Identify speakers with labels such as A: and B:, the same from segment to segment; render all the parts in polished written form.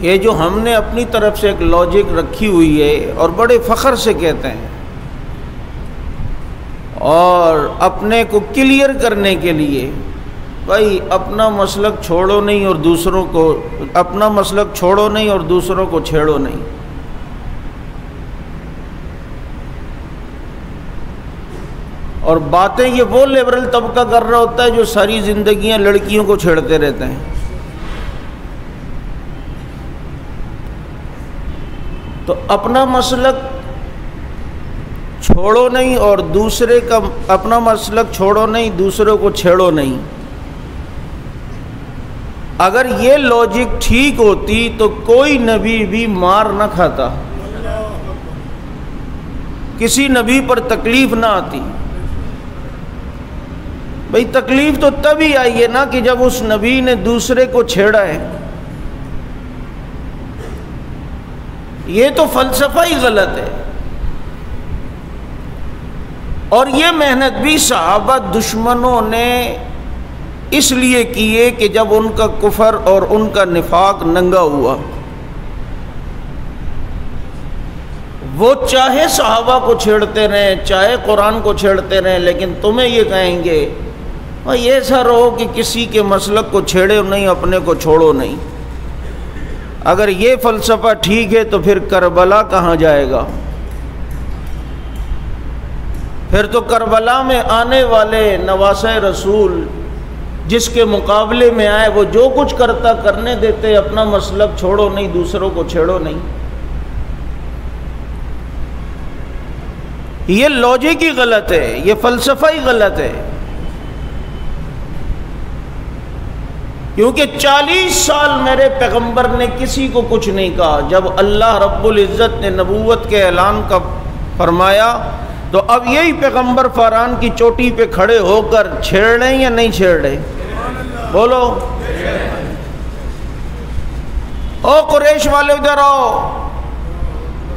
A: یہ جو ہم نے اپنی طرف سے ایک لاجک رکھی ہوئی ہے اور بڑے فخر سے کہتے ہیں، اور اپنے کو کلیئر کرنے کے لیے بھائی اپنا مسلک چھوڑو نہیں اور دوسروں کو، اپنا مسلک چھوڑو نہیں اور دوسروں کو چھیڑو نہیں۔ اور باتیں یہ وہ لبرل طبقہ کر رہا ہوتا ہے جو ساری زندگیاں لڑکیوں کو چھیڑتے رہتے ہیں۔ تو اپنا مسلک چھوڑو نہیں اور دوسرے کا، اپنا مسلک چھوڑو نہیں دوسروں کو چھیڑو نہیں۔ اگر یہ لاجک ٹھیک ہوتی تو کوئی نبی بھی مار نہ کھاتا، کسی نبی پر تکلیف نہ آتی۔ بھئی تکلیف تو تبھی آئی ہے نا کہ جب اس نبی نے دوسرے کو چھیڑا ہے۔ یہ تو فلسفہ ہی غلط ہے۔ اور یہ محنت بھی صحابہ دشمنوں نے اس لیے کیے کہ جب ان کا کفر اور ان کا نفاق ننگا ہوا، وہ چاہے صحابہ کو چھیڑتے رہیں، چاہے قرآن کو چھیڑتے رہیں، لیکن تمہیں یہ کہیں گے بھائی ایسا رہو کہ کسی کے مسلک کو چھیڑو نہیں، اپنے کو چھوڑو نہیں۔ اگر یہ فلسفہ ٹھیک ہے تو پھر کربلا کہاں جائے گا؟ پھر تو کربلا میں آنے والے نواسۂ رسول جس کے مقابلے میں آئے وہ جو کچھ کرتا کرنے دیتے، اپنا مسلک چھوڑو نہیں دوسروں کو چھیڑو نہیں۔ یہ لاجک ہی غلط ہے، یہ فلسفہ ہی غلط ہے۔ کیونکہ 40 سال میرے پیغمبر نے کسی کو کچھ نہیں کہا۔ جب اللہ رب العزت نے نبوت کے اعلان کا فرمایا تو اب یہی پیغمبر فاران کی چوٹی پہ کھڑے ہو کر چھیڑ رہے ہیں یا نہیں چھیڑ رہے؟ بولو۔ او قریش والے ادھر آؤ،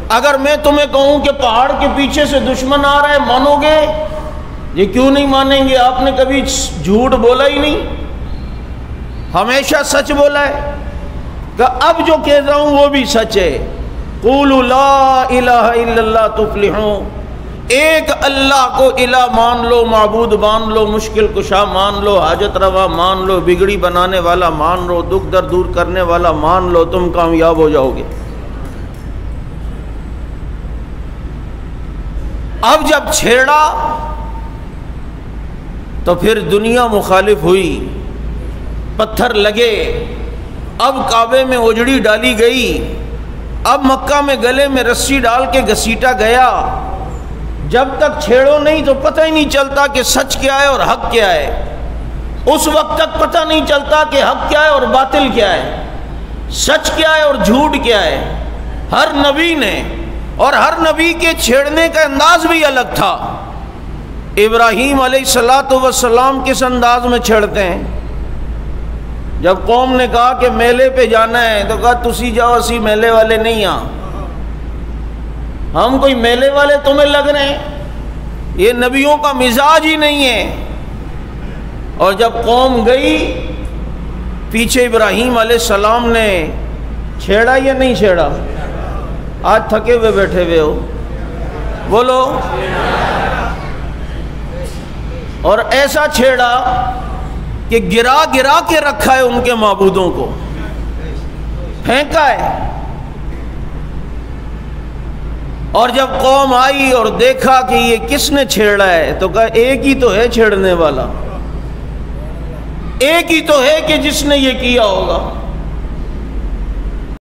A: اگر میں تمہیں کہوں کہ پہاڑ کے پیچھے سے دشمن آ رہا ہے مانو گے؟ یہ کیوں نہیں مانیں گے؟ آپ نے کبھی جھوٹ بولا ہی نہیں، ہمیشہ سچ بولا ہے۔ کہ اب جو کہہ رہا ہوں وہ بھی سچ ہے۔ قولوا لا الہ الا اللہ تفلحون، ایک اللہ کو الہ مان لو، معبود مان لو، مشکل کشا مان لو، حاجت روا مان لو، بگڑی بنانے والا مان لو، دکھ درد دور کرنے والا مان لو، تم کامیاب ہو جاؤ گے۔ اب جب چھیڑا تو پھر دنیا مخالف ہوئی، پتھر لگے، اب کعبے میں اجڑی ڈالی گئی، اب مکہ میں گلے میں رسی ڈال کے گھسیٹا گیا۔ جب تک چھیڑو نہیں تو پتہ ہی نہیں چلتا کہ سچ کیا ہے اور حق کیا ہے۔ اس وقت تک پتہ نہیں چلتا کہ حق کیا ہے اور باطل کیا ہے، سچ کیا ہے اور جھوٹ کیا ہے۔ ہر نبی نے، اور ہر نبی کے چھیڑنے کا انداز بھی الگ تھا۔ ابراہیم علیہ السلام کس انداز میں چھیڑتے ہیں؟ جب قوم نے کہا کہ میلے پہ جانا ہے تو کہا تسی جاؤ، اسی میلے والے نہیں ہاں، ہم کوئی میلے والے تمہیں لگ رہے ہیں؟ یہ نبیوں کا مزاج ہی نہیں ہے۔ اور جب قوم گئی پیچھے ابراہیم علیہ السلام نے چھیڑا یا نہیں چھیڑا؟ آج تھکے ہوئے بیٹھے ہوئے ہو، بولو۔ اور ایسا چھیڑا کہ گرا گرا کے رکھا ہے ان کے معبودوں کو، پھینکا ہے۔ اور جب قوم آئی اور دیکھا کہ یہ کس نے چھیڑا ہے تو کہا ایک ہی تو ہے چھیڑنے والا، ایک ہی تو ہے کہ جس نے یہ کیا ہوگا۔